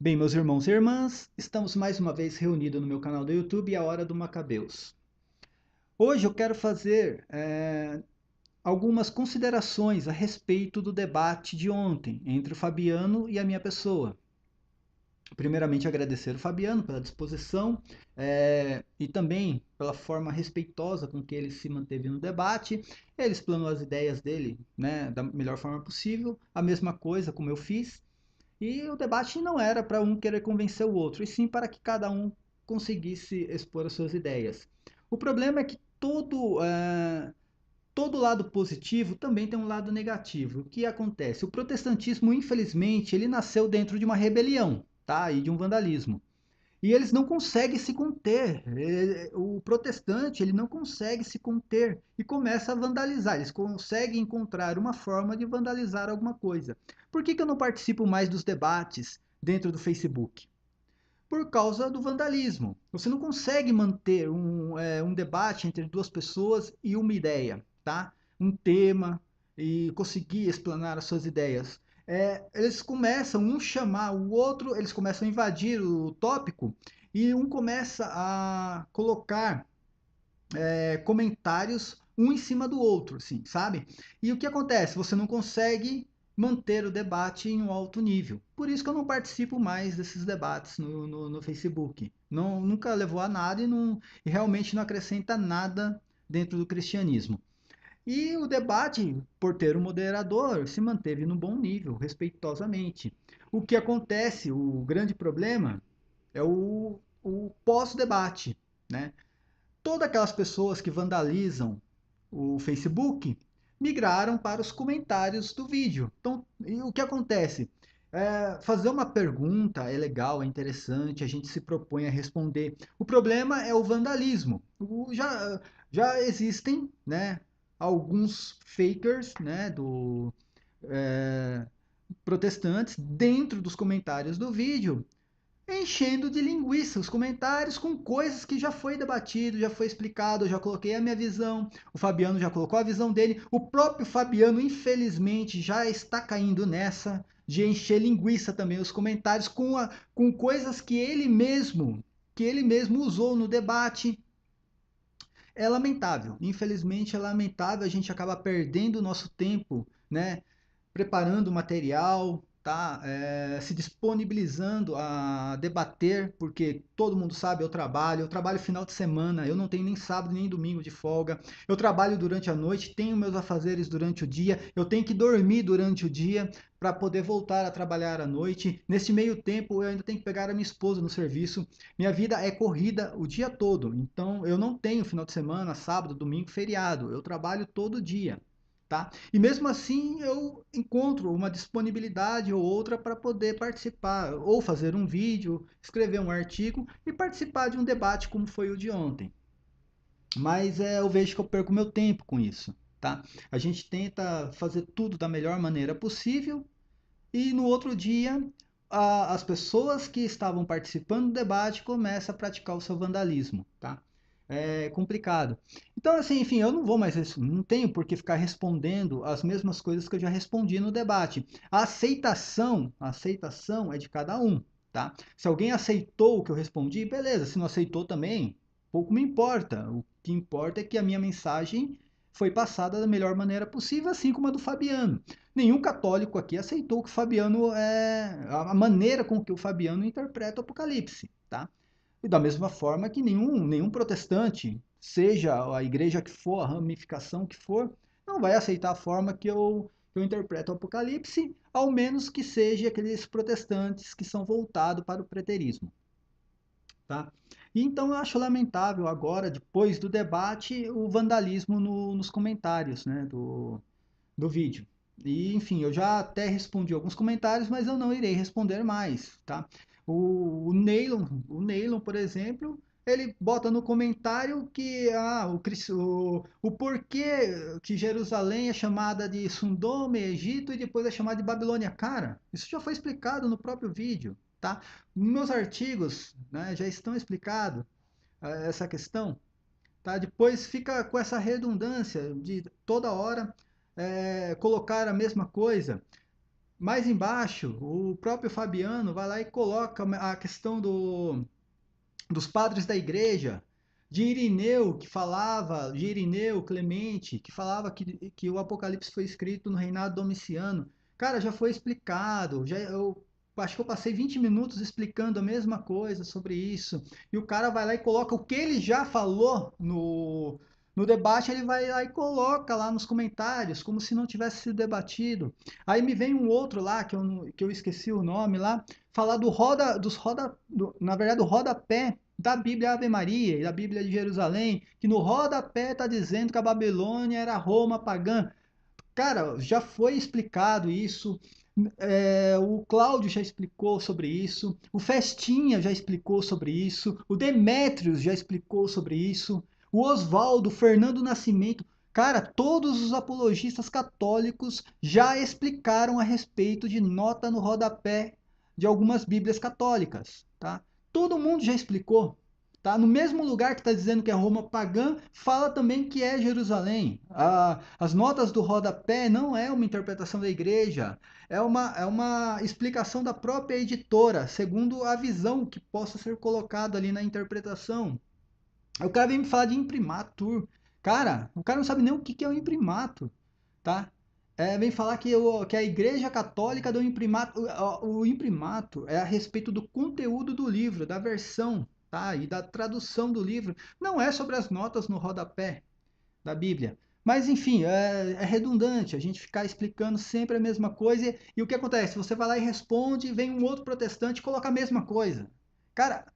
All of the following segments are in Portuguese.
Bem, meus irmãos e irmãs, estamos mais uma vez reunidos no meu canal do YouTube, A Hora do Macabeus. Hoje eu quero fazer algumas considerações a respeito do debate de ontem entre o Fabiano e a minha pessoa. Primeiramente, agradecer o Fabiano pela disposição e também pela forma respeitosa com que ele se manteve no debate. Ele explanou as ideias dele, né, da melhor forma possível, a mesma coisa como eu fiz. E o debate não era para um querer convencer o outro, e sim para que cada um conseguisse expor as suas ideias. O problema é que todo lado positivo também tem um lado negativo. O que acontece? O protestantismo, infelizmente, ele nasceu dentro de uma rebelião, tá? E de um vandalismo. E eles não conseguem se conter. O protestante ele não consegue se conter e começa a vandalizar. Eles conseguem encontrar uma forma de vandalizar alguma coisa. Por que eu não participo mais dos debates dentro do Facebook? Por causa do vandalismo. Você não consegue manter um debate entre duas pessoas e uma ideia, tá? Um tema e conseguir explanar as suas ideias. Eles começam um chamar o outro, eles começam a invadir o tópico e um começa a colocar comentários um em cima do outro, assim, sabe? E o que acontece? Você não consegue manter o debate em um alto nível. Por isso que eu não participo mais desses debates no Facebook. Não, nunca levou a nada e realmente não acrescenta nada dentro do cristianismo. E o debate, por ter um moderador, se manteve no bom nível, respeitosamente. O que acontece, o grande problema, é o pós-debate, né? Todas aquelas pessoas que vandalizam o Facebook migraram para os comentários do vídeo. Então, o que acontece? Fazer uma pergunta é legal, é interessante, a gente se propõe a responder. O problema é o vandalismo. Já existem, né, alguns fakers, né, é, protestantes dentro dos comentários do vídeo enchendo de linguiça os comentários com coisas que já foi debatido, já foi explicado, eu já coloquei a minha visão, o Fabiano já colocou a visão dele, o próprio Fabiano, infelizmente, já está caindo nessa de encher linguiça também os comentários com coisas que ele mesmo usou no debate. É lamentável, infelizmente é lamentável, a gente acaba perdendo o nosso tempo, né, preparando material, tá? Se disponibilizando a debater, porque todo mundo sabe, eu trabalho final de semana, eu não tenho nem sábado nem domingo de folga, eu trabalho durante a noite, tenho meus afazeres durante o dia, eu tenho que dormir durante o dia para poder voltar a trabalhar à noite. Nesse meio tempo, eu ainda tenho que pegar a minha esposa no serviço. Minha vida é corrida o dia todo, então eu não tenho final de semana, sábado, domingo, feriado. Eu trabalho todo dia. Tá? E mesmo assim eu encontro uma disponibilidade ou outra para poder participar, ou fazer um vídeo, escrever um artigo e participar de um debate como foi o de ontem. Mas eu vejo que eu perco meu tempo com isso. Tá? A gente tenta fazer tudo da melhor maneira possível e no outro dia as pessoas que estavam participando do debate começam a praticar o seu vandalismo. Tá? É complicado. Então, assim, enfim, eu não vou mais, não tenho por que ficar respondendo as mesmas coisas que eu já respondi no debate. A aceitação é de cada um, tá? Se alguém aceitou o que eu respondi, beleza. Se não aceitou também, pouco me importa. O que importa é que a minha mensagem foi passada da melhor maneira possível, assim como a do Fabiano. Nenhum católico aqui aceitou que o Fabiano a maneira com que o Fabiano interpreta o Apocalipse, tá? E da mesma forma que nenhum protestante, seja a igreja que for, a ramificação que for, não vai aceitar a forma que eu interpreto o Apocalipse, ao menos que seja aqueles protestantes que são voltados para o preterismo. Tá? E então eu acho lamentável agora, depois do debate, o vandalismo nos comentários, né, do vídeo. E, enfim, eu já até respondi alguns comentários, mas eu não irei responder mais, tá? O Neylon, por exemplo, ele bota no comentário que o porquê que Jerusalém é chamada de Sundoma, Egito, e depois é chamada de Babilônia. Cara, isso já foi explicado no próprio vídeo, tá? Meus artigos, né, já estão explicados essa questão, tá? Depois fica com essa redundância de toda hora colocar a mesma coisa. mais embaixo, o próprio Fabiano vai lá e coloca a questão dos padres da igreja, de Irineu Clemente, que falava que o Apocalipse foi escrito no reinado Domiciano. Cara, já foi explicado, eu acho que eu passei 20 minutos explicando a mesma coisa sobre isso, e o cara vai lá e coloca o que ele já falou no debate, ele vai lá e coloca lá nos comentários, como se não tivesse sido debatido. Aí me vem um outro lá, que eu esqueci o nome lá, falar na verdade, do rodapé da Bíblia Ave Maria e da Bíblia de Jerusalém, que no rodapé está dizendo que a Babilônia era Roma pagã. Cara, já foi explicado isso. O Cláudio já explicou sobre isso. O Festinha já explicou sobre isso. O Demétrios já explicou sobre isso. O Oswaldo, o Fernando Nascimento. Cara, todos os apologistas católicos já explicaram a respeito de nota no rodapé de algumas Bíblias católicas, tá? Todo mundo já explicou. Tá? No mesmo lugar que está dizendo que é Roma pagã, fala também que é Jerusalém. As notas do rodapé não é uma interpretação da igreja, é uma explicação da própria editora, segundo a visão que possa ser colocada ali na interpretação. Aí o cara vem me falar de imprimatur. Cara, o cara não sabe nem o que é o imprimatur, tá? Vem falar que a Igreja Católica deu imprimato. O imprimato é a respeito do conteúdo do livro, da versão, tá? E da tradução do livro. Não é sobre as notas no rodapé da Bíblia. Mas, enfim, é redundante a gente ficar explicando sempre a mesma coisa. E o que acontece? Você vai lá e responde, vem um outro protestante e coloca a mesma coisa. Cara,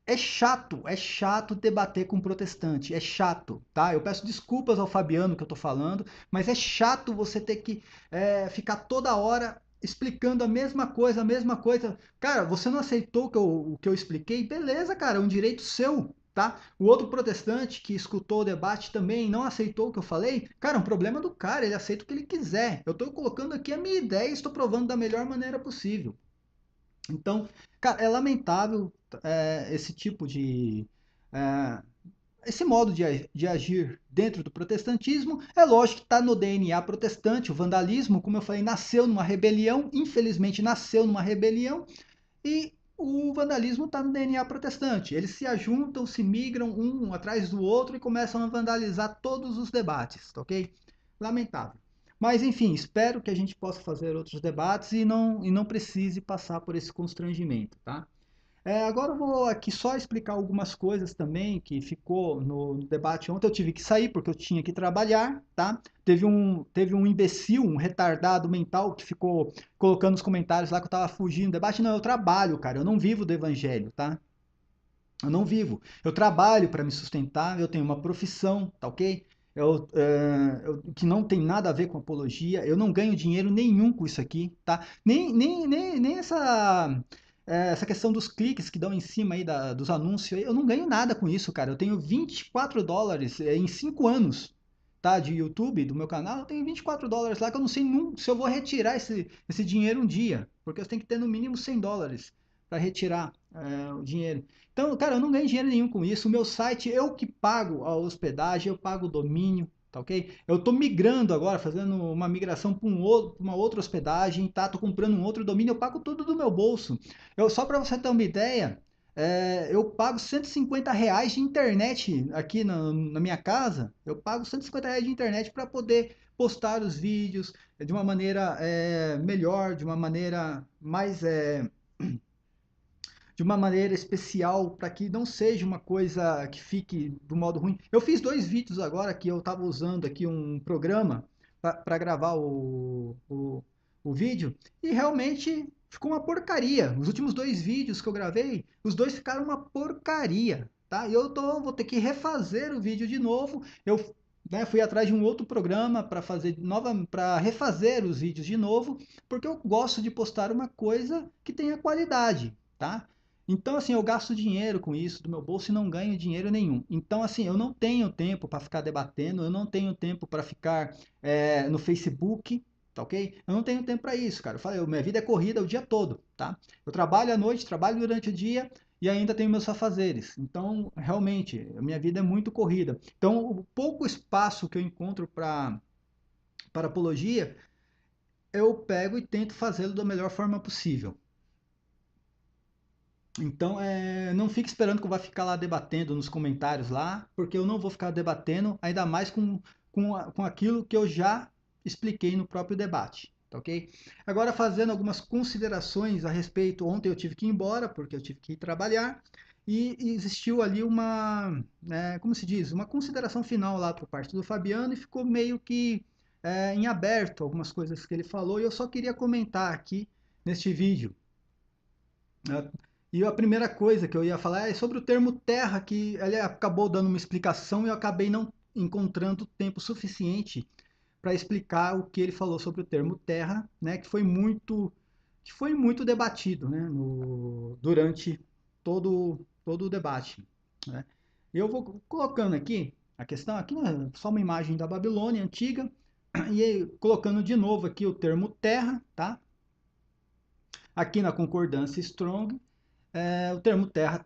é chato debater com protestante, é chato, tá? Eu peço desculpas ao Fabiano que eu tô falando, mas é chato você ter que ficar toda hora explicando a mesma coisa. Cara, você não aceitou o que eu expliquei? Beleza, cara, é um direito seu, tá? O outro protestante que escutou o debate também não aceitou o que eu falei? Cara, é um problema do cara, ele aceita o que ele quiser. Eu tô colocando aqui a minha ideia e estou provando da melhor maneira possível. Então, cara, é lamentável esse tipo de. é, esse modo de agir dentro do protestantismo. É lógico que está no DNA protestante. O vandalismo, como eu falei, nasceu numa rebelião, infelizmente nasceu numa rebelião, e o vandalismo está no DNA protestante. Eles se ajuntam, se migram um atrás do outro e começam a vandalizar todos os debates, tá ok? Lamentável. Mas, enfim, espero que a gente possa fazer outros debates e não precise passar por esse constrangimento, tá? Agora eu vou aqui só explicar algumas coisas também que ficou no debate ontem. Eu tive que sair porque eu tinha que trabalhar, tá? Teve um imbecil, um retardado mental que ficou colocando nos comentários lá que eu tava fugindo do debate. Não, eu trabalho, cara. Eu não vivo do evangelho, tá? Eu não vivo. Eu trabalho para me sustentar, eu tenho uma profissão, tá ok? Que não tem nada a ver com apologia, eu não ganho dinheiro nenhum com isso aqui, tá? Nem essa questão dos cliques que dão em cima aí dos anúncios, eu não ganho nada com isso, cara. Eu tenho US$ 24 em 5 anos, tá? De YouTube, do meu canal, eu tenho US$ 24 lá que eu não sei se eu vou retirar esse dinheiro um dia, porque eu tenho que ter no mínimo US$ 100 para retirar o dinheiro. Então, cara, eu não ganho dinheiro nenhum com isso. O meu site, eu que pago a hospedagem, eu pago o domínio, tá ok? Eu estou migrando agora, fazendo uma migração para uma outra hospedagem, tá? Estou comprando um outro domínio, eu pago tudo do meu bolso. Só para você ter uma ideia, eu pago R$ 150 de internet aqui na minha casa. Eu pago R$ 150 de internet para poder postar os vídeos de uma maneira melhor, de uma maneira mais de uma maneira especial para que não seja uma coisa que fique do modo ruim. Eu fiz 2 vídeos agora que eu estava usando aqui um programa para gravar o vídeo e realmente ficou uma porcaria. Os últimos 2 vídeos que eu gravei, os dois ficaram uma porcaria, tá? E vou ter que refazer o vídeo de novo. Eu fui atrás de um outro programa para refazer os vídeos de novo, porque eu gosto de postar uma coisa que tenha qualidade, tá? Então, assim, eu gasto dinheiro com isso do meu bolso e não ganho dinheiro nenhum. Então, assim, eu não tenho tempo para ficar debatendo, eu não tenho tempo para ficar no Facebook, tá ok? Eu não tenho tempo para isso, cara. Eu falei, minha vida é corrida o dia todo, tá? Eu trabalho à noite, trabalho durante o dia e ainda tenho meus afazeres. Então, realmente, a minha vida é muito corrida. Então, o pouco espaço que eu encontro para apologia eu pego e tento fazê-lo da melhor forma possível. Então, não fique esperando que eu vá ficar lá debatendo nos comentários lá, porque eu não vou ficar debatendo, ainda mais com aquilo que eu já expliquei no próprio debate, tá ok? Agora, fazendo algumas considerações a respeito, ontem eu tive que ir embora, porque eu tive que ir trabalhar, e existiu ali uma, como se diz, uma consideração final lá por parte do Fabiano, e ficou meio que em aberto algumas coisas que ele falou, e eu só queria comentar aqui neste vídeo, né? E a primeira coisa que eu ia falar é sobre o termo terra, que ele acabou dando uma explicação e eu acabei não encontrando tempo suficiente para explicar o que ele falou sobre o termo terra, né, que foi muito debatido, né, durante todo o debate, né. Eu vou colocando aqui a questão, aqui é só uma imagem da Babilônia antiga, e aí, colocando de novo aqui o termo terra, tá? Aqui na concordância Strong, o termo terra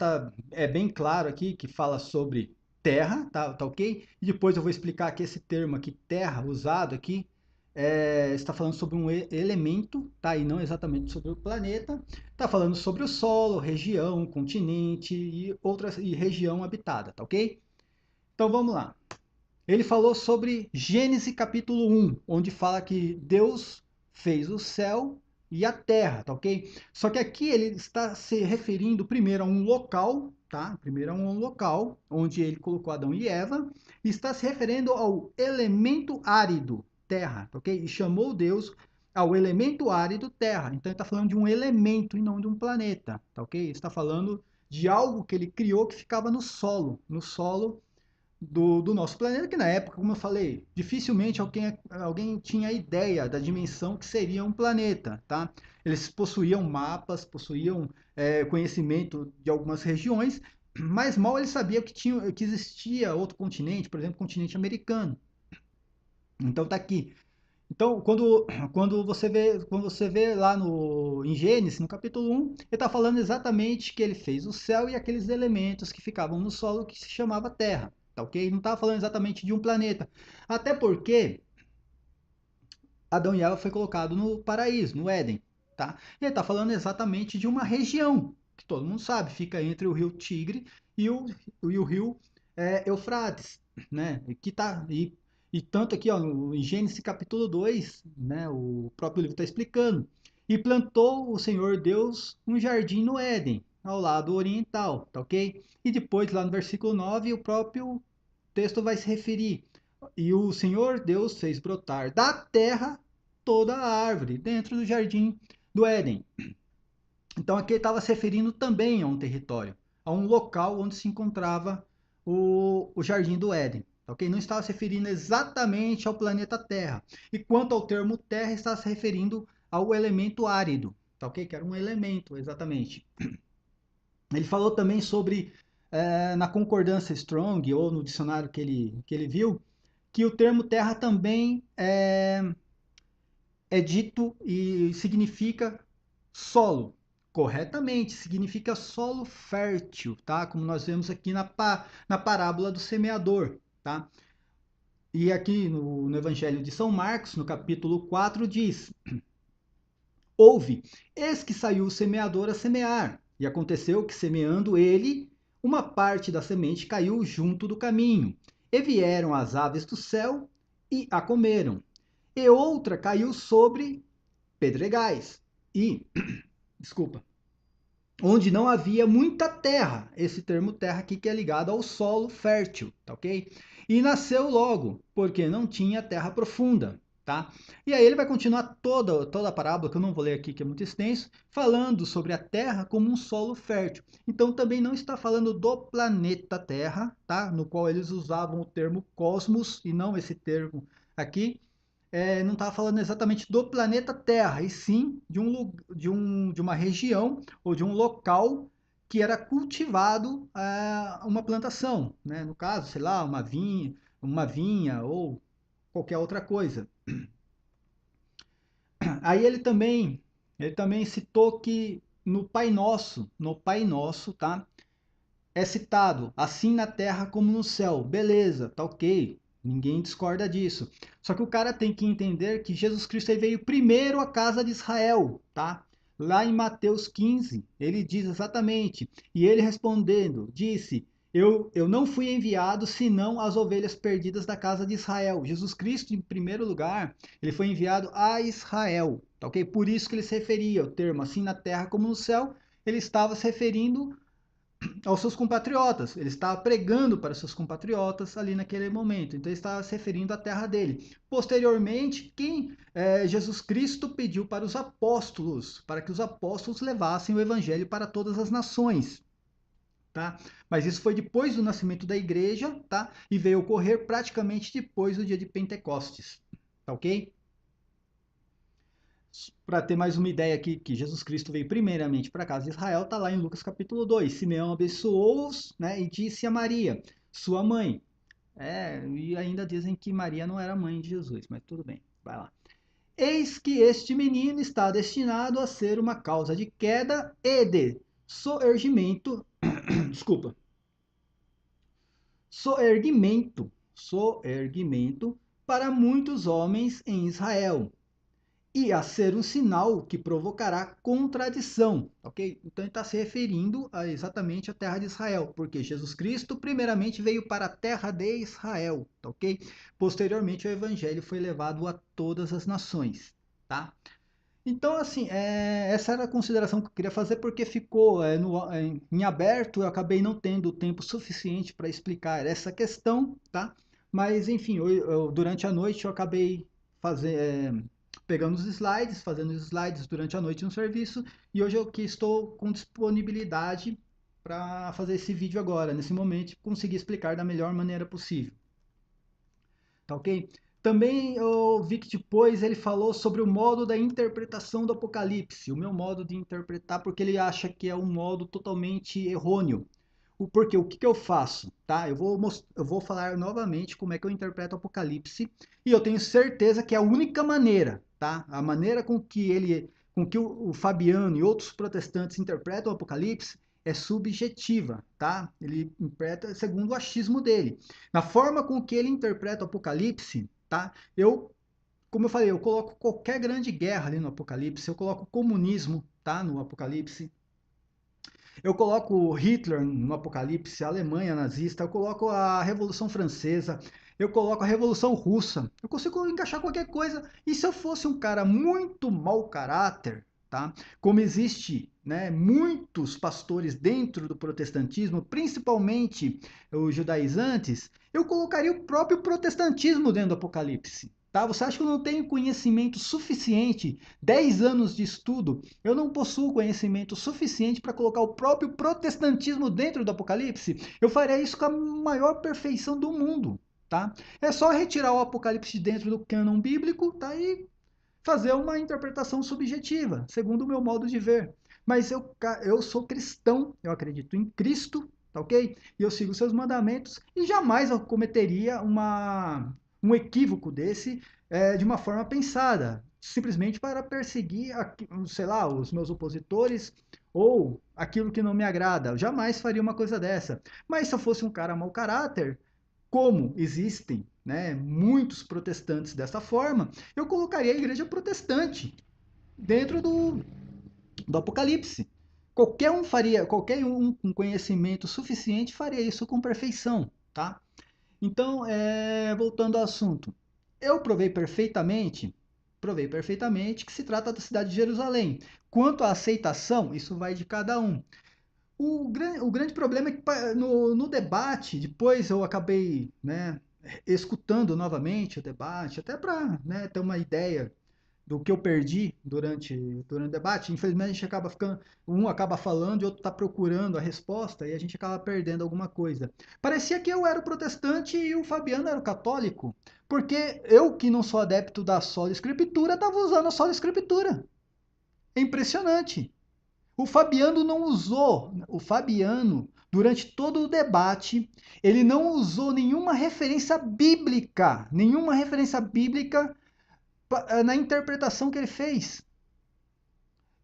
é bem claro aqui, que fala sobre terra, tá ok? E depois eu vou explicar que esse termo aqui, terra, usado aqui, está falando sobre um elemento, tá? E não exatamente sobre o planeta. Está falando sobre o solo, região, continente e região habitada, tá ok? Então vamos lá. Ele falou sobre Gênesis capítulo 1, onde fala que Deus fez o céu e a terra, tá ok? Só que aqui ele está se referindo primeiro a um local, tá? Primeiro a um local onde ele colocou Adão e Eva, e está se referindo ao elemento árido, terra, tá ok? E chamou Deus ao elemento árido terra. Então ele está falando de um elemento e não de um planeta, tá ok? Ele está falando de algo que ele criou que ficava no solo do nosso planeta, que na época, como eu falei, dificilmente alguém tinha ideia da dimensão que seria um planeta, tá? Eles possuíam mapas, possuíam conhecimento de algumas regiões, mas mal eles sabiam que existia outro continente, por exemplo, o continente americano. Então tá aqui. Então, quando você vê lá em Gênesis, no capítulo 1, ele está falando exatamente que ele fez o céu e aqueles elementos que ficavam no solo que se chamava terra, tá ok? Não estava falando exatamente de um planeta. Até porque Adão e Eva foi colocado no paraíso, no Éden, tá? E ele está falando exatamente de uma região, que todo mundo sabe, fica entre o rio Tigre e o rio Eufrates, né? E tanto aqui, ó, em Gênesis capítulo 2, né, o próprio livro está explicando. E plantou o Senhor Deus um jardim no Éden, ao lado oriental, tá ok? E depois, lá no versículo 9, o próprio texto vai se referir. E o Senhor Deus fez brotar da terra toda a árvore dentro do jardim do Éden. Então aqui ele estava se referindo também a um território, a um local onde se encontrava o jardim do Éden. Ok? Não estava se referindo exatamente ao planeta Terra. E quanto ao termo Terra, está se referindo ao elemento árido, tá ok? Que era um elemento, exatamente. Ele falou também sobre, na concordância Strong, ou no dicionário que ele viu, que o termo terra também é dito e significa solo. Corretamente, significa solo fértil, tá? Como nós vemos aqui na parábola do semeador, tá? E aqui no Evangelho de São Marcos, no capítulo 4, diz: Ouve, eis que saiu o semeador a semear, e aconteceu que, semeando ele, uma parte da semente caiu junto do caminho, e vieram as aves do céu e a comeram. E outra caiu sobre pedregais, e, desculpa, onde não havia muita terra, esse termo terra aqui que é ligado ao solo fértil, tá ok? E nasceu logo, porque não tinha terra profunda, tá? E aí ele vai continuar toda a parábola, que eu não vou ler aqui, que é muito extenso, falando sobre a terra como um solo fértil. Então também não está falando do planeta Terra, tá? No qual eles usavam o termo cosmos e não esse termo aqui, não estava falando exatamente do planeta Terra, e sim de uma região ou de um local que era cultivado uma plantação, né? No caso, sei lá, uma vinha ou qualquer outra coisa. Aí ele também citou que no Pai Nosso, tá? É citado assim na terra como no céu. Beleza, tá ok. Ninguém discorda disso. Só que o cara tem que entender que Jesus Cristo ele veio primeiro à casa de Israel, tá? Lá em Mateus 15, ele diz exatamente, e ele respondendo, disse: eu não fui enviado senão as ovelhas perdidas da casa de Israel. Jesus Cristo, em primeiro lugar, ele foi enviado a Israel, tá ok? Por isso que ele se referia ao termo assim na terra como no céu, ele estava se referindo aos seus compatriotas. Ele estava pregando para os seus compatriotas ali naquele momento. Então ele estava se referindo à terra dele. Posteriormente, Jesus Cristo pediu para os apóstolos, para que os apóstolos levassem o evangelho para todas as nações. Tá? Mas isso foi depois do nascimento da igreja, tá? E veio ocorrer praticamente depois do dia de Pentecostes. Tá ok? Para ter mais uma ideia aqui, que Jesus Cristo veio primeiramente para a casa de Israel, está lá em Lucas capítulo 2. Simeão abençoou-os, né, e disse a Maria, sua mãe. E ainda dizem que Maria não era mãe de Jesus, mas tudo bem, vai lá. Eis que este menino está destinado a ser uma causa de queda e de soerguimento, desculpa, soerguimento para muitos homens em Israel e a ser um sinal que provocará contradição, ok? Então ele está se referindo exatamente à terra de Israel, porque Jesus Cristo primeiramente veio para a terra de Israel, ok? Posteriormente o evangelho foi levado a todas as nações, tá? Então, assim, essa era a consideração que eu queria fazer, porque ficou em aberto, eu acabei não tendo tempo suficiente para explicar essa questão, tá? Mas, enfim, durante a noite eu acabei pegando os slides, fazendo os slides durante a noite no serviço, e hoje eu que estou com disponibilidade para fazer esse vídeo agora, nesse momento, e conseguir explicar da melhor maneira possível. Tá ok? Também eu vi que depois ele falou sobre o modo da interpretação do Apocalipse, o meu modo de interpretar, porque ele acha que é um modo totalmente errôneo. Porque o que, que eu faço? Tá? Eu vou falar novamente como é que eu interpreto o Apocalipse, e eu tenho certeza que é a única maneira, tá? A maneira com que o Fabiano e outros protestantes interpretam o Apocalipse é subjetiva, tá? Ele interpreta segundo o achismo dele. Na forma com que ele interpreta o Apocalipse, tá? Como eu falei, eu coloco qualquer grande guerra ali no Apocalipse, eu coloco o comunismo, tá? No Apocalipse, eu coloco Hitler no Apocalipse, a Alemanha nazista, eu coloco a Revolução Francesa, eu coloco a Revolução Russa, eu consigo encaixar qualquer coisa. E se eu fosse um cara muito mau caráter, tá? Como existe, né, muitos pastores dentro do protestantismo, principalmente os judaizantes, eu colocaria o próprio protestantismo dentro do Apocalipse. Tá? Você acha que eu não tenho conhecimento suficiente, 10 anos de estudo, eu não possuo conhecimento suficiente para colocar o próprio protestantismo dentro do Apocalipse? Eu faria isso com a maior perfeição do mundo, tá? É só retirar o Apocalipse de dentro do cânon bíblico, tá? E fazer uma interpretação subjetiva, segundo o meu modo de ver. Mas eu sou cristão, eu acredito em Cristo, tá ok? E eu sigo seus mandamentos e jamais eu cometeria um equívoco desse de uma forma pensada, simplesmente para perseguir, sei lá, os meus opositores ou aquilo que não me agrada. Eu jamais faria uma coisa dessa. Mas se eu fosse um cara mau caráter, como existem, né, muitos protestantes dessa forma, eu colocaria a igreja protestante dentro do Apocalipse. Qualquer um com conhecimento suficiente faria isso com perfeição, tá? Então, voltando ao assunto, eu provei perfeitamente que se trata da cidade de Jerusalém. Quanto à aceitação, isso vai de cada um. O grande problema é que no debate, depois eu acabei, né, escutando novamente o debate, até para, né, ter uma ideia do que eu perdi durante o debate. Infelizmente, a gente acaba ficando, um acaba falando e outro está procurando a resposta e a gente acaba perdendo alguma coisa. Parecia que eu era o protestante e o Fabiano era o católico, porque eu, que não sou adepto da sola escritura, estava usando a sola escritura. É impressionante. O Fabiano, durante todo o debate, ele não usou nenhuma referência bíblica na interpretação que ele fez.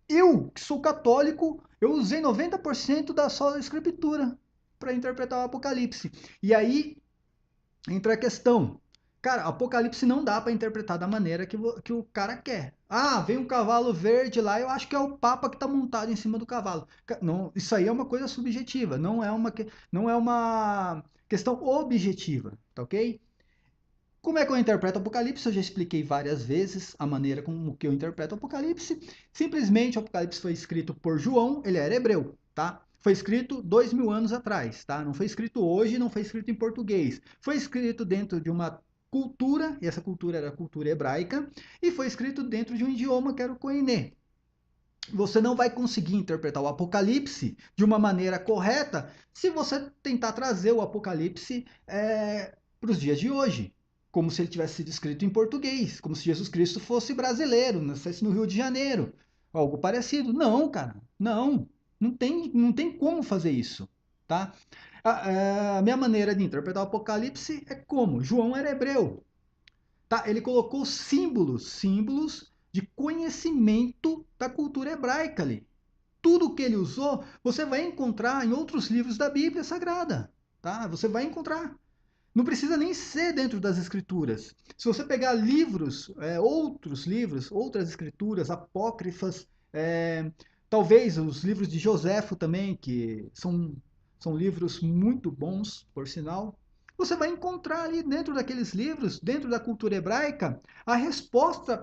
Eu, que sou católico, eu usei 90% da sola escritura para interpretar o Apocalipse. E aí entra a questão. Cara, Apocalipse não dá para interpretar da maneira que o cara quer. Ah, vem um cavalo verde lá, eu acho que é o Papa que está montado em cima do cavalo. Não, isso aí é uma coisa subjetiva, não é uma questão objetiva, tá ok? Como é que eu interpreto o Apocalipse? Eu já expliquei várias vezes a maneira como que eu interpreto o Apocalipse. Simplesmente o Apocalipse foi escrito por João, ele era hebreu, tá? Foi escrito 2000 anos atrás, tá? Não foi escrito hoje, não foi escrito em português. Foi escrito dentro de uma cultura, e essa cultura era a cultura hebraica, e foi escrito dentro de um idioma que era o Koiné. Você não vai conseguir interpretar o Apocalipse de uma maneira correta se você tentar trazer o Apocalipse para os dias de hoje, como se ele tivesse sido escrito em português, como se Jesus Cristo fosse brasileiro, nascesse no Rio de Janeiro, algo parecido. Não, cara, não, não tem como fazer isso, tá? A minha maneira de interpretar o Apocalipse é como João era hebreu, tá? Ele colocou símbolos de conhecimento da cultura hebraica ali. Tudo que ele usou, você vai encontrar em outros livros da Bíblia Sagrada, tá? Você vai encontrar. Não precisa nem ser dentro das escrituras. Se você pegar livros, outros livros, outras escrituras apócrifas, talvez os livros de Joséfo também, que são livros muito bons, por sinal, você vai encontrar ali dentro daqueles livros, dentro da cultura hebraica, a resposta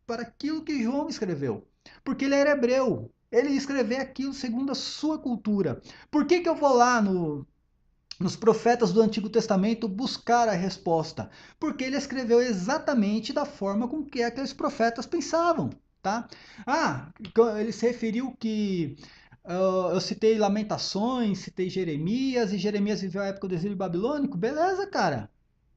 para aquilo que João escreveu. Porque ele era hebreu. Ele ia escrever aquilo segundo a sua cultura. Por que, que eu vou lá nos profetas do Antigo Testamento buscar a resposta? Porque ele escreveu exatamente da forma com que aqueles profetas pensavam, tá? Ah, ele se referiu que eu citei Lamentações, citei Jeremias, e Jeremias viveu a época do exílio babilônico. Beleza, cara.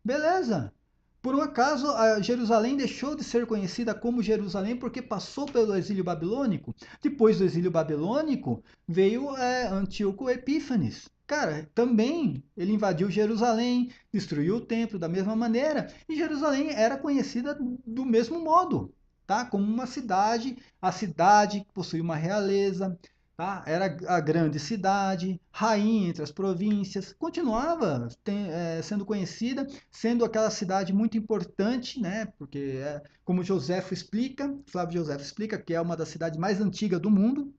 Beleza. Por um acaso, Jerusalém deixou de ser conhecida como Jerusalém porque passou pelo exílio babilônico? Depois do exílio babilônico, veio Antíoco Epífanes. Cara, também ele invadiu Jerusalém, destruiu o templo da mesma maneira, e Jerusalém era conhecida do mesmo modo, tá? Como uma cidade, a cidade que possui uma realeza, tá? Era a grande cidade, rainha entre as províncias, continuava sendo conhecida, sendo aquela cidade muito importante, né? Porque, como Joséfo explica, Flávio Joséfo explica, que é uma das cidades mais antigas do mundo,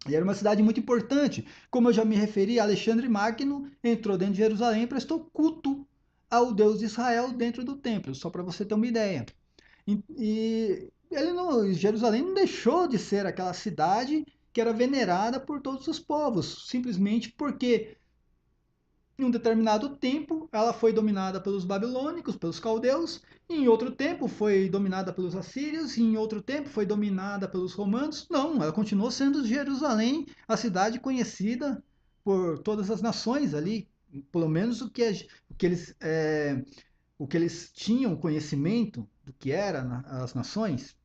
e era uma cidade muito importante. Como eu já me referi, Alexandre Magno entrou dentro de Jerusalém e prestou culto ao Deus de Israel dentro do templo, só para você ter uma ideia. E ele não, Jerusalém não deixou de ser aquela cidade que era venerada por todos os povos, simplesmente porque em um determinado tempo ela foi dominada pelos babilônicos, pelos caldeus, em outro tempo foi dominada pelos assírios, em outro tempo foi dominada pelos romanos. Não, ela continuou sendo Jerusalém, a cidade conhecida por todas as nações ali, pelo menos o que eles tinham conhecimento do que eram as nações.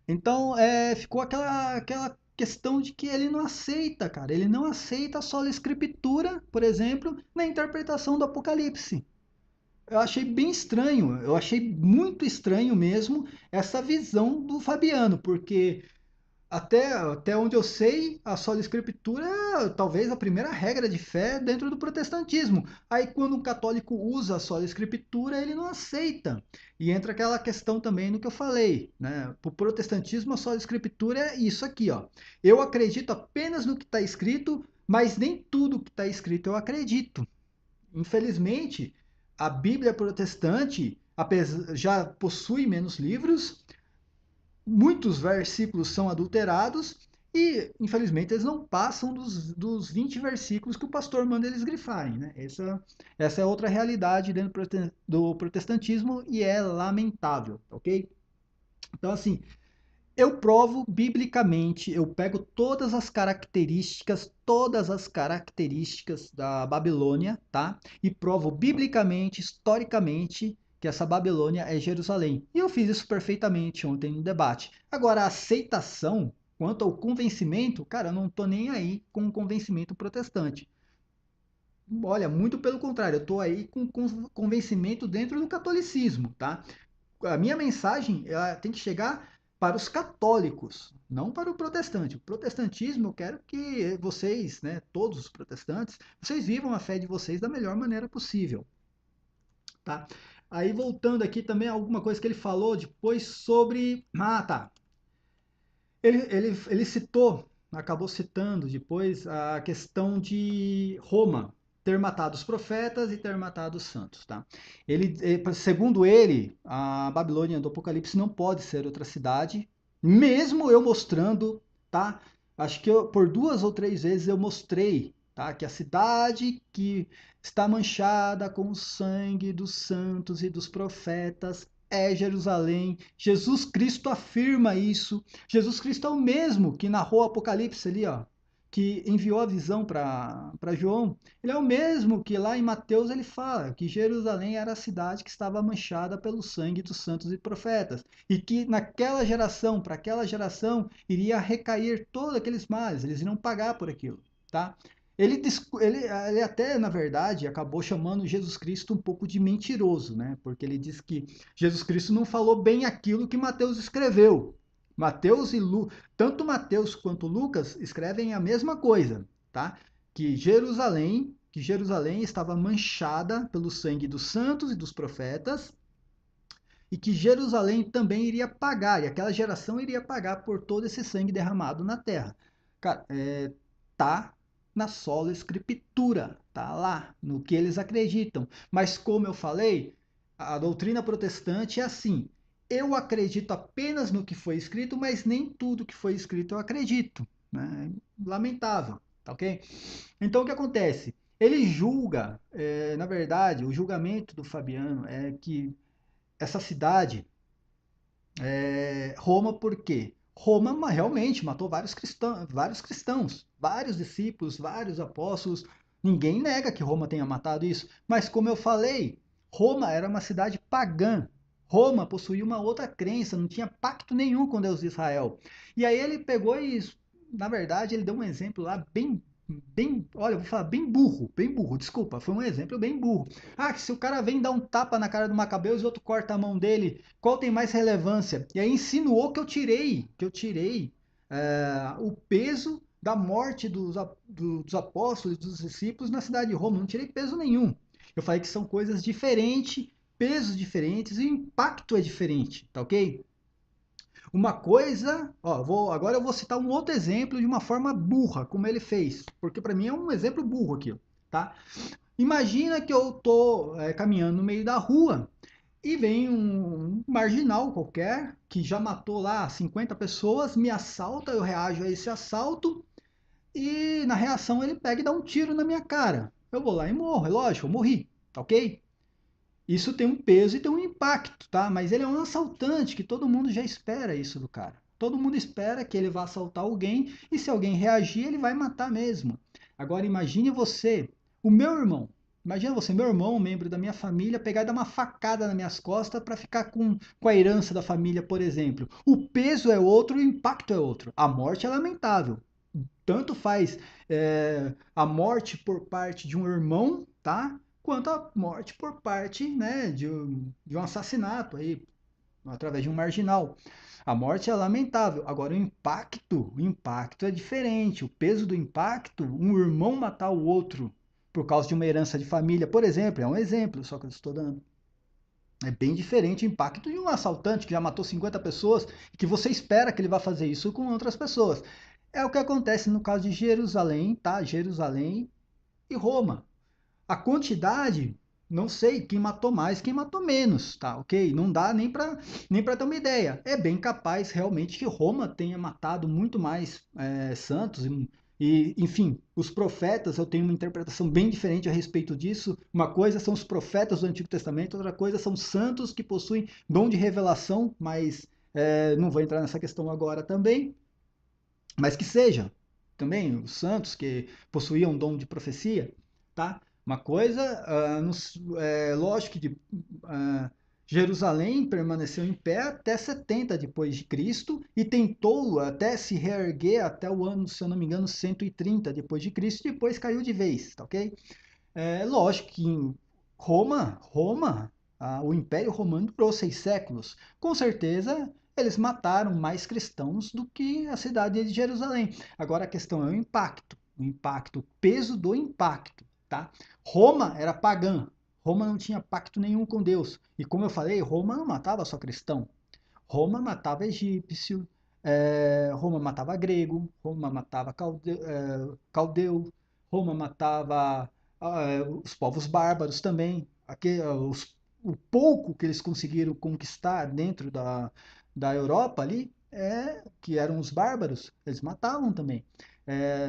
Então, ficou aquela questão de que ele não aceita, cara. Ele não aceita a sola escritura, por exemplo, na interpretação do Apocalipse. Eu achei bem estranho, eu achei muito estranho mesmo essa visão do Fabiano, porque até onde eu sei, a sola escritura é talvez a primeira regra de fé dentro do protestantismo. Aí quando um católico usa a sola escritura, ele não aceita. E entra aquela questão também no que eu falei, né? Para o protestantismo, a sola escritura é isso aqui, ó. Eu acredito apenas no que está escrito, mas nem tudo que está escrito eu acredito. Infelizmente, a Bíblia protestante já possui menos livros, muitos versículos são adulterados e, infelizmente, eles não passam dos 20 versículos que o pastor manda eles grifarem. Né? Essa é outra realidade dentro do protestantismo e é lamentável, ok? Então, assim, eu provo biblicamente, eu pego todas as características da Babilônia, tá? E provo biblicamente, historicamente, que essa Babilônia é Jerusalém. E eu fiz isso perfeitamente ontem no debate. Agora, a aceitação, quanto ao convencimento, cara, eu não tô nem aí com o convencimento protestante. Olha, muito pelo contrário, eu tô aí com convencimento dentro do catolicismo, tá? A minha mensagem ela tem que chegar para os católicos, não para o protestante. O protestantismo, eu quero que vocês, né, todos os protestantes, vocês vivam a fé de vocês da melhor maneira possível. tá? Aí voltando aqui também alguma coisa que ele falou depois sobre... Ah, tá. Ele citou, acabou citando depois a questão de Roma ter matado os profetas e ter matado os santos, tá? Segundo ele, a Babilônia do Apocalipse não pode ser outra cidade, mesmo eu mostrando, tá? Acho que por 2 ou 3 vezes eu mostrei, tá? Que a cidade que está manchada com o sangue dos santos e dos profetas é Jerusalém. Jesus Cristo afirma isso. Jesus Cristo é o mesmo que narrou o Apocalipse ali, ó, que enviou a visão para João. Ele é o mesmo que lá em Mateus ele fala que Jerusalém era a cidade que estava manchada pelo sangue dos santos e profetas e que naquela geração, para aquela geração, iria recair todos aqueles males, eles iriam pagar por aquilo, tá? Ele até, na verdade, acabou chamando Jesus Cristo um pouco de mentiroso, né? Porque ele diz que Jesus Cristo não falou bem aquilo que Mateus escreveu. Tanto Mateus quanto Lucas escrevem a mesma coisa, tá? Que Jerusalém estava manchada pelo sangue dos santos e dos profetas e que Jerusalém também iria pagar, e aquela geração iria pagar por todo esse sangue derramado na terra. Cara, tá na sola escritura, tá lá no que eles acreditam. Mas como eu falei, a doutrina protestante é assim: eu acredito apenas no que foi escrito, mas nem tudo que foi escrito eu acredito, né? Lamentável, tá ok? Então o que acontece? Ele julga, na verdade, o julgamento do Fabiano é que essa cidade Roma, por quê? Roma realmente matou vários discípulos, vários apóstolos. Ninguém nega que Roma tenha matado isso. Mas como eu falei, Roma era uma cidade pagã. Roma possuía uma outra crença, não tinha pacto nenhum com Deus de Israel. E aí ele pegou e, na verdade, ele deu um exemplo lá olha, eu vou falar bem burro, desculpa, foi um exemplo bem burro. Ah, que se o cara vem dar um tapa na cara do Macabeus e outro corta a mão dele, qual tem mais relevância? E aí insinuou que eu tirei o peso da morte dos apóstolos, dos discípulos na cidade de Roma. Não tirei peso nenhum. Eu falei que são coisas diferentes, pesos diferentes e o impacto é diferente, tá ok? Uma coisa, ó, agora eu vou citar um outro exemplo de uma forma burra, como ele fez, porque para mim é um exemplo burro aqui, tá? Imagina que eu tô caminhando no meio da rua e vem um marginal qualquer que já matou lá 50 pessoas, me assalta, eu reajo a esse assalto e na reação ele pega e dá um tiro na minha cara. Eu vou lá e morro, é lógico, eu morri, tá ok? Isso tem um peso e tem um impacto, tá? Mas ele é um assaltante, que todo mundo já espera isso do cara. Todo mundo espera que ele vá assaltar alguém e se alguém reagir, ele vai matar mesmo. Agora imagine você, o meu irmão. Imagina você, meu irmão, um membro da minha família, pegar e dar uma facada nas minhas costas para ficar com a herança da família, por exemplo. O peso é outro, o impacto é outro. A morte é lamentável. Tanto faz a morte por parte de um irmão, tá? Quanto a morte por parte, né, de um assassinato aí, através de um marginal. A morte é lamentável. Agora, o impacto é diferente. O peso do impacto, um irmão matar o outro por causa de uma herança de família, por exemplo, é um exemplo só que eu estou dando. É bem diferente o impacto de um assaltante que já matou 50 pessoas e que você espera que ele vá fazer isso com outras pessoas. É o que acontece no caso de Jerusalém, tá? Jerusalém e Roma. A quantidade, não sei quem matou mais, quem matou menos, tá? Ok? Não dá nem para ter uma ideia. É bem capaz realmente que Roma tenha matado muito mais santos enfim, os profetas, eu tenho uma interpretação bem diferente a respeito disso. Uma coisa são os profetas do Antigo Testamento, outra coisa são santos que possuem dom de revelação, mas não vou entrar nessa questão agora também. Mas que seja também os santos que possuíam dom de profecia, tá? Uma coisa, lógico que Jerusalém permaneceu em pé até 70 depois de Cristo e tentou até se reerguer até o ano, se eu não me engano, 130 depois de Cristo, e depois caiu de vez, tá ok? Lógico que em Roma, o Império Romano durou 6 séculos. Com certeza, eles mataram mais cristãos do que a cidade de Jerusalém. Agora a questão é o impacto, o peso do impacto, tá? Roma era pagã. Roma não tinha pacto nenhum com Deus. E como eu falei, Roma não matava só cristão. Roma matava egípcio, Roma matava grego, Roma matava caldeu, Roma matava os povos bárbaros também. O pouco que eles conseguiram conquistar dentro da Europa ali, que eram os bárbaros, eles matavam também.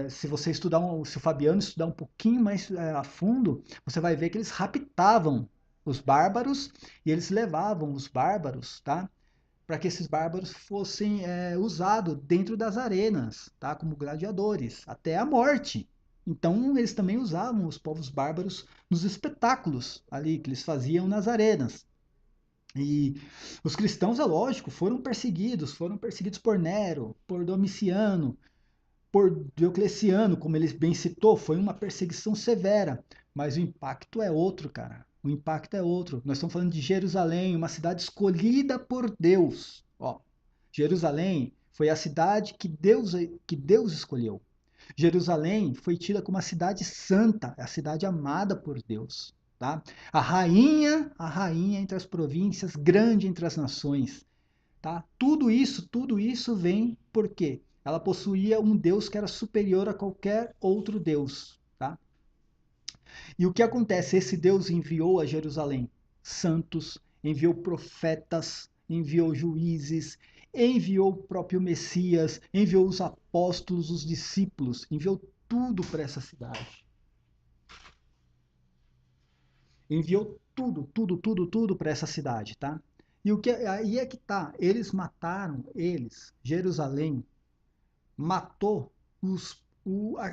Se você estudar, se o Fabiano estudar um pouquinho mais a fundo, você vai ver que eles raptavam os bárbaros e eles levavam os bárbaros, tá? Para que esses bárbaros fossem usados dentro das arenas, tá? Como gladiadores, até a morte. Então, eles também usavam os povos bárbaros nos espetáculos ali que eles faziam nas arenas. E os cristãos, é lógico, foram perseguidos por Nero, por Domiciano, por Diocleciano, como ele bem citou, foi uma perseguição severa, mas o impacto é outro, cara. O impacto é outro. Nós estamos falando de Jerusalém, uma cidade escolhida por Deus. Ó, Jerusalém foi a cidade que Deus escolheu. Jerusalém foi tida como a cidade santa, a cidade amada por Deus, tá? A rainha entre as províncias, grande entre as nações. Tá? Tudo isso vem porque ela possuía um Deus que era superior a qualquer outro Deus. Tá? E o que acontece? Esse Deus enviou a Jerusalém santos, enviou profetas, enviou juízes, enviou o próprio Messias, enviou os apóstolos, os discípulos, enviou tudo para essa cidade. Enviou tudo para essa cidade, tá? E o que aí é que tá? Jerusalém matou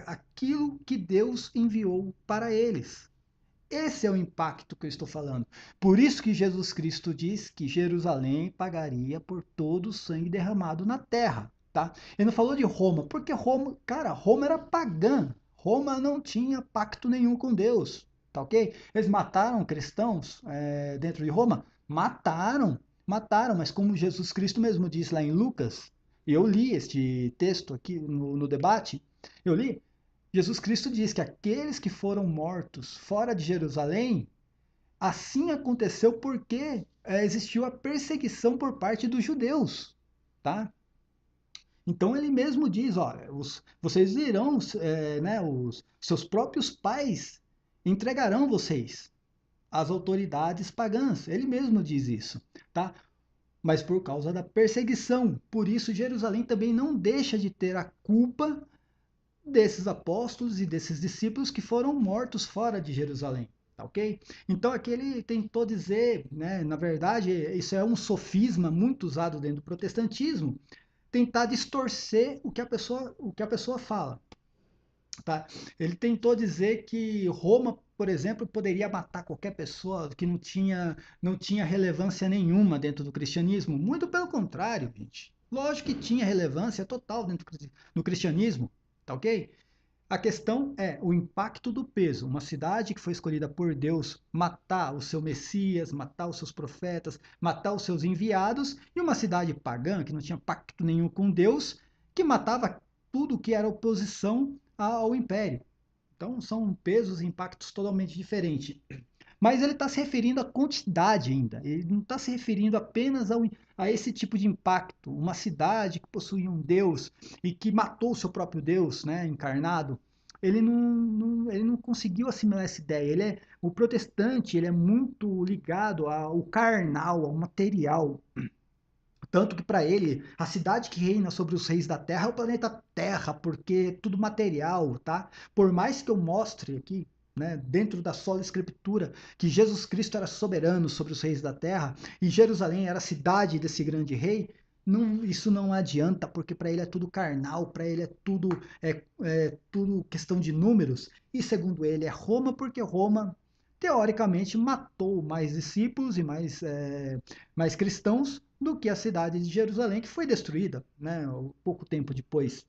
aquilo que Deus enviou para eles. Esse é o impacto que eu estou falando. Por isso que Jesus Cristo diz que Jerusalém pagaria por todo o sangue derramado na terra, tá? Ele não falou de Roma, porque Roma, cara, Roma era pagã. Roma não tinha pacto nenhum com Deus, tá ok? Eles mataram cristãos dentro de Roma? Mataram, mas como Jesus Cristo mesmo diz lá em Lucas, e eu li este texto aqui no debate, eu li, Jesus Cristo diz que aqueles que foram mortos fora de Jerusalém, assim aconteceu porque existiu a perseguição por parte dos judeus, tá? Então ele mesmo diz, olha, vocês irão, né, os seus próprios pais entregarão vocês às autoridades pagãs. Ele mesmo diz isso, tá? Mas por causa da perseguição. Por isso Jerusalém também não deixa de ter a culpa desses apóstolos e desses discípulos que foram mortos fora de Jerusalém. Tá ok? Então aqui ele tentou dizer, né, na verdade, isso é um sofisma muito usado dentro do protestantismo, tentar distorcer o que a pessoa fala. Tá? Ele tentou dizer que Roma, por exemplo, poderia matar qualquer pessoa que não tinha relevância nenhuma dentro do cristianismo. Muito pelo contrário, gente. Lógico que tinha relevância total dentro do cristianismo, tá ok? A questão é o impacto do peso. Uma cidade que foi escolhida por Deus matar o seu Messias, matar os seus profetas, matar os seus enviados, e uma cidade pagã que não tinha pacto nenhum com Deus, que matava tudo que era oposição ao império. Então são pesos e impactos totalmente diferentes. Mas ele está se referindo à quantidade ainda. Ele não está se referindo apenas a esse tipo de impacto. Uma cidade que possuía um Deus e que matou o seu próprio Deus, né, encarnado. Ele não conseguiu assimilar essa ideia. O protestante ele é muito ligado ao carnal, ao material. Tanto que para ele, a cidade que reina sobre os reis da Terra é o planeta Terra, porque é tudo material, tá? Por mais que eu mostre aqui, né, dentro da sola escritura, que Jesus Cristo era soberano sobre os reis da Terra e Jerusalém era a cidade desse grande rei, isso não adianta, porque para ele é tudo carnal, para ele é tudo questão de números. E segundo ele, é Roma, porque Roma teoricamente matou mais discípulos e mais cristãos do que a cidade de Jerusalém, que foi destruída, né, pouco tempo depois.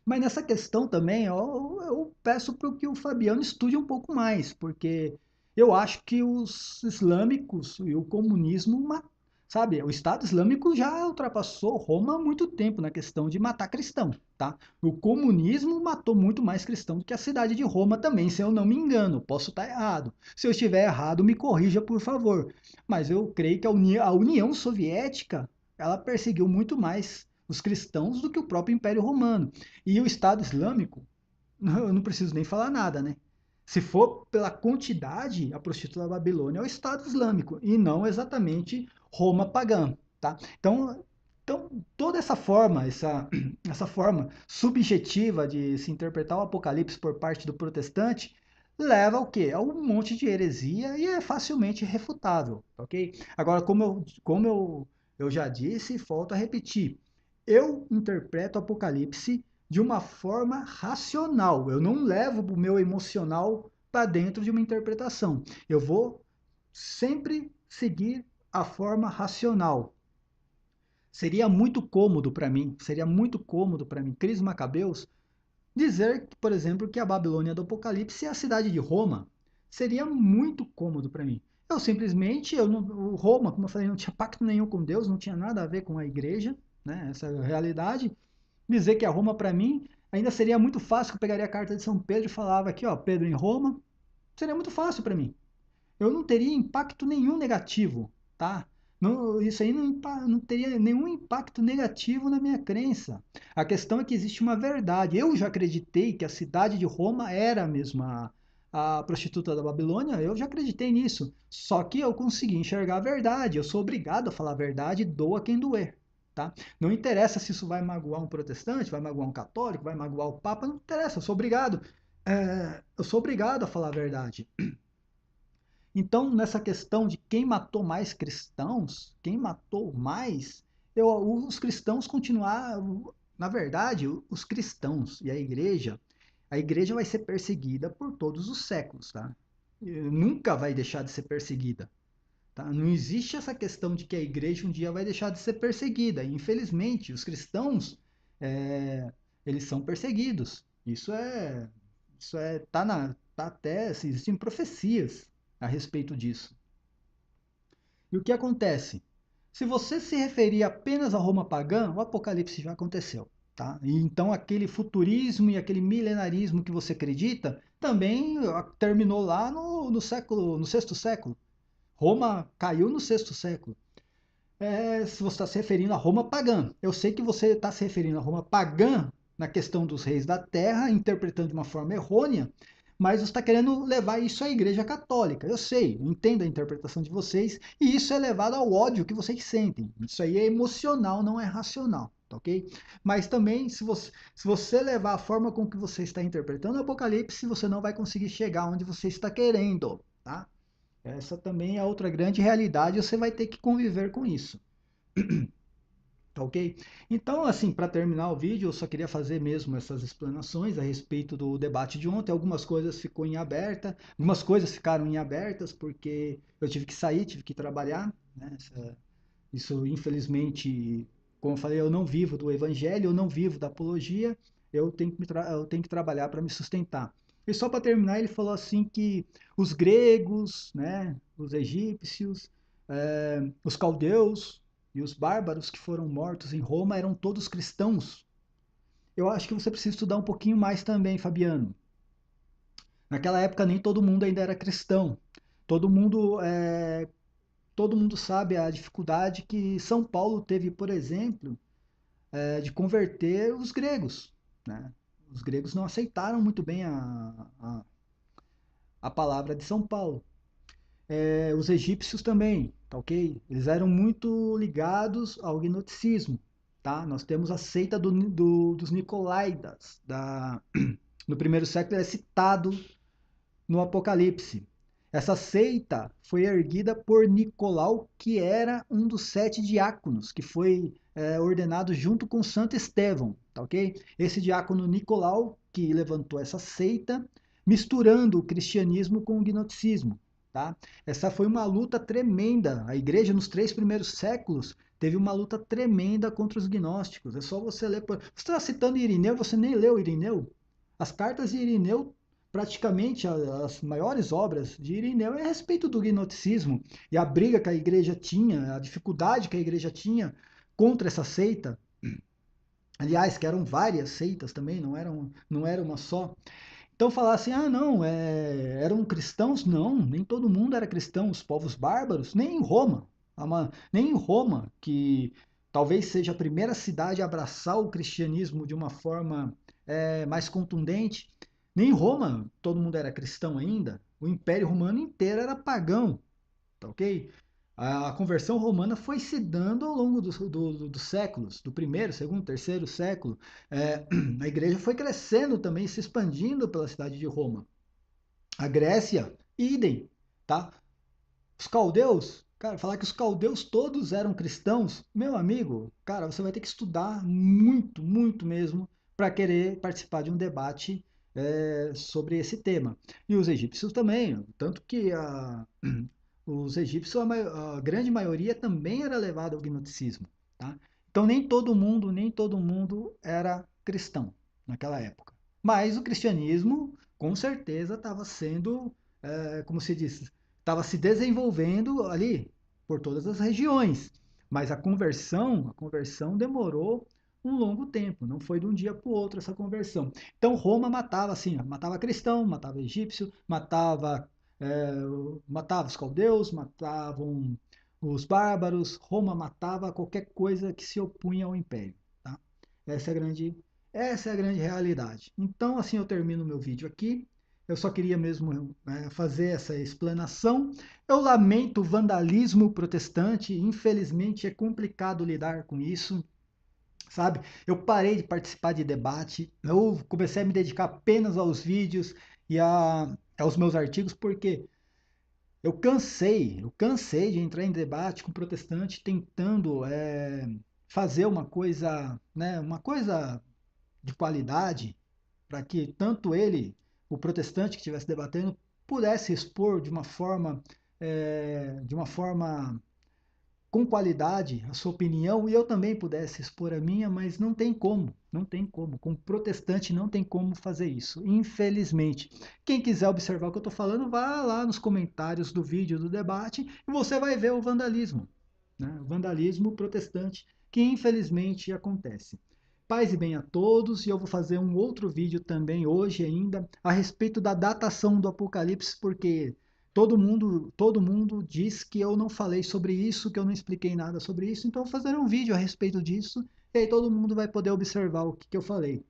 Mas nessa questão também, eu peço para que o Fabiano estude um pouco mais, porque eu acho que os islâmicos e o comunismo Sabe, o Estado Islâmico já ultrapassou Roma há muito tempo na questão de matar cristão, tá? O comunismo matou muito mais cristão do que a cidade de Roma também, se eu não me engano. Posso estar errado. Se eu estiver errado, me corrija, por favor. Mas eu creio que a União Soviética, ela perseguiu muito mais os cristãos do que o próprio Império Romano. E o Estado Islâmico, eu não preciso nem falar nada, né? Se for pela quantidade, a prostituta da Babilônia é o Estado Islâmico e não exatamente Roma pagã, tá? Então toda essa forma subjetiva de se interpretar o Apocalipse por parte do protestante leva ao quê? A um monte de heresia e é facilmente refutável, ok? Agora, eu já disse e volto a repetir, eu interpreto o Apocalipse de uma forma racional. Eu não levo o meu emocional para dentro de uma interpretação. Eu vou sempre seguir a forma racional. Seria muito cômodo para mim, Cris Macabeus, dizer, por exemplo, que a Babilônia do Apocalipse é a cidade de Roma. Seria muito cômodo para mim. Eu não, Roma, como eu falei, não tinha pacto nenhum com Deus, não tinha nada a ver com a igreja, né? Essa é a realidade. Dizer que é Roma para mim ainda seria muito fácil, que eu pegaria a carta de São Pedro e falava aqui, ó, Pedro em Roma, seria muito fácil para mim. Eu não teria impacto nenhum negativo, tá? Não, isso aí não teria nenhum impacto negativo na minha crença. A questão é que existe uma verdade. Eu já acreditei que a cidade de Roma era mesmo a prostituta da Babilônia, eu já acreditei nisso. Só que eu consegui enxergar a verdade. Eu sou obrigado a falar a verdade, doa quem doer. Tá? Não interessa se isso vai magoar um protestante, vai magoar um católico, vai magoar o Papa, não interessa, eu sou obrigado. Eu sou obrigado a falar a verdade. Então, nessa questão de quem matou mais cristãos, quem matou mais, os cristãos continuar, na verdade, os cristãos e a igreja vai ser perseguida por todos os séculos, tá? Nunca vai deixar de ser perseguida, tá? Não existe essa questão de que a igreja um dia vai deixar de ser perseguida. Infelizmente, os cristãos, é, eles são perseguidos. Tá até, assim, existem profecias a respeito disso. E o que acontece? Se você se referir apenas a Roma pagã, o Apocalipse já aconteceu. Tá? E então aquele futurismo e aquele milenarismo que você acredita também terminou lá no sexto século. Roma caiu no sexto século. Se você está se referindo a Roma pagã. Eu sei que você está se referindo a Roma pagã na questão dos reis da terra, interpretando de uma forma errônea, mas você está querendo levar isso à Igreja Católica. Eu sei, eu entendo a interpretação de vocês, e isso é levado ao ódio que vocês sentem. Isso aí é emocional, não é racional, tá ok? Mas também, se você levar a forma com que você está interpretando o Apocalipse, você não vai conseguir chegar onde você está querendo, tá? Essa também é outra grande realidade, você vai ter que conviver com isso. Tá ok? Então, assim, para terminar o vídeo, eu só queria fazer mesmo essas explanações a respeito do debate de ontem. Algumas coisas ficou em aberta, algumas coisas ficaram em abertas porque eu tive que sair, tive que trabalhar, né? Isso, infelizmente, como eu falei, eu não vivo do evangelho, eu não vivo da apologia, eu tenho que trabalhar para me sustentar. E só para terminar, ele falou assim que os gregos, né, os egípcios, os caldeus e os bárbaros que foram mortos em Roma eram todos cristãos. Eu acho que você precisa estudar um pouquinho mais também, Fabiano. Naquela época nem todo mundo ainda era cristão. Todo mundo todo mundo sabe a dificuldade que São Paulo teve, por exemplo, de converter os gregos. Né? Os gregos não aceitaram muito bem a palavra de São Paulo. Os egípcios também, tá ok? Eles eram muito ligados ao gnosticismo. Tá? Nós temos a seita dos Nicolaidas. No primeiro século é citado no Apocalipse. Essa seita foi erguida por Nicolau, que era um dos 7 diáconos, que foi ordenado junto com Santo Estevão, tá ok? Esse diácono Nicolau que levantou essa seita, misturando o cristianismo com o gnosticismo, tá? Essa foi uma luta tremenda. A igreja nos 3 primeiros séculos teve uma luta tremenda contra os gnósticos. É só você ler. Você está citando Irineu, você nem leu Irineu? As cartas de Irineu praticamente as maiores obras de Irineu é a respeito do gnosticismo e a briga que a igreja tinha, a dificuldade que a igreja tinha contra essa seita. Aliás, que eram várias seitas também, não era uma só. Então falar assim, ah não, eram cristãos? Não, nem todo mundo era cristão, os povos bárbaros, nem em Roma. Nem em Roma, que talvez seja a primeira cidade a abraçar o cristianismo de uma forma mais contundente, nem em Roma todo mundo era cristão ainda. O Império Romano inteiro era pagão, tá ok? A conversão romana foi se dando ao longo dos séculos, do primeiro, segundo, terceiro século. A igreja foi crescendo também, se expandindo pela cidade de Roma. A Grécia, idem, tá? Os caldeus, cara, falar que os caldeus todos eram cristãos, meu amigo, cara, você vai ter que estudar muito, muito mesmo para querer participar de um debate sobre esse tema. E os egípcios também, tanto que os egípcios, a grande maioria também era levada ao gnosticismo, tá? Então nem todo mundo era cristão naquela época. Mas o cristianismo, com certeza, estava sendo, como se diz, estava se desenvolvendo ali por todas as regiões. Mas a conversão demorou um longo tempo, não foi de um dia para o outro essa conversão. Então Roma matava assim, matava cristão, matava egípcio, é, matava os caldeus, matavam os bárbaros, Roma matava qualquer coisa que se opunha ao império. Tá? Essa é essa é a grande realidade. Então, assim eu termino o meu vídeo aqui. Eu só queria mesmo fazer essa explanação. Eu lamento o vandalismo protestante, infelizmente é complicado lidar com isso, sabe? Eu parei de participar de debate, eu comecei a me dedicar apenas aos vídeos e aos meus artigos, porque eu cansei de entrar em debate com protestante tentando fazer uma coisa, né, uma coisa de qualidade para que tanto ele, o protestante que estivesse debatendo, pudesse expor de uma forma com qualidade a sua opinião e eu também pudesse expor a minha, mas não tem como, não tem como. Como protestante não tem como fazer isso, infelizmente. Quem quiser observar o que eu estou falando, vá lá nos comentários do vídeo do debate e você vai ver o vandalismo, né? O vandalismo protestante que infelizmente acontece. Paz e bem a todos, e eu vou fazer um outro vídeo também hoje ainda a respeito da datação do Apocalipse, porque todo mundo diz que eu não falei sobre isso, que eu não expliquei nada sobre isso, então eu vou fazer um vídeo a respeito disso, e aí todo mundo vai poder observar o que eu falei.